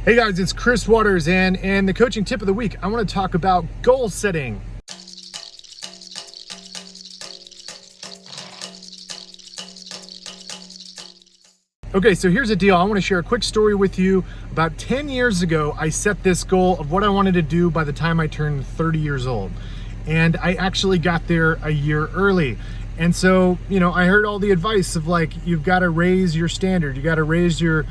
Hey guys, it's Chris Waters, and in the coaching tip of the week, I want to talk about goal setting. Okay, so here's the deal. I want to share a quick story with you. About 10 years ago, I set this goal of what I wanted to do by the time I turned 30 years old. And I actually got there a year early. And so, I heard all the advice of like, you've got to raise your standard. You got to raise your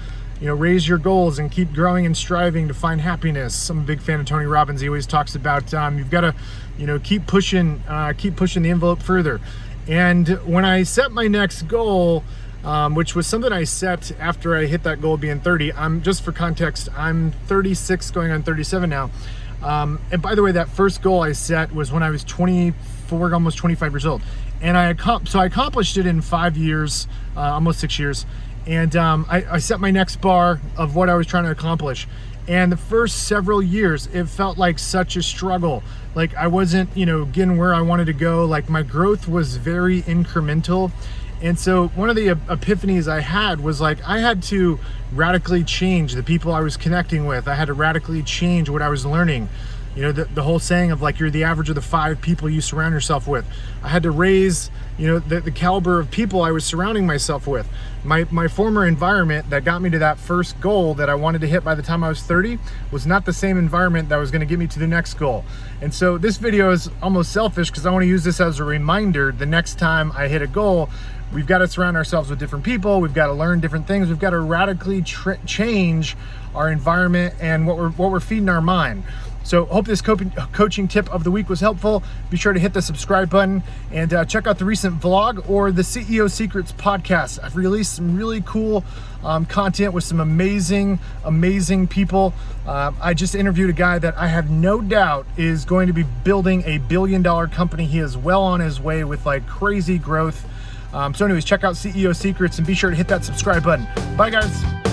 goals and keep growing and striving to find happiness. I'm a big fan of Tony Robbins. He always talks about you've got to, keep pushing the envelope further. And when I set my next goal, which was something I set after I hit that goal of being 30. Just for context, I'm 36 going on 37 now. And by the way, that first goal I set was when I was 24, almost 25 years old. And I accomplished it in 5 years, almost 6 years. And I set my next bar of what I was trying to accomplish. And the first several years, it felt like such a struggle. Like I wasn't, getting where I wanted to go. Like my growth was very incremental. And so one of the epiphanies I had was like, I had to radically change the people I was connecting with. I had to radically change what I was learning. The whole saying of like, you're the average of the 5 people you surround yourself with. I had to raise, the caliber of people I was surrounding myself with. My former environment that got me to that first goal that I wanted to hit by the time I was 30 was not the same environment that was going to get me to the next goal. And so this video is almost selfish because I want to use this as a reminder the next time I hit a goal. We've got to surround ourselves with different people. We've got to learn different things. We've got to radically change our environment and what we're feeding our mind. So hope this coaching tip of the week was helpful. Be sure to hit the subscribe button and check out the recent vlog or the CEO Secrets podcast. I've released some really cool content with some amazing people. I just interviewed a guy that I have no doubt is going to be building a $1 billion company. He is well on his way with like crazy growth. So anyways, check out CEO Secrets and be sure to hit that subscribe button. Bye guys.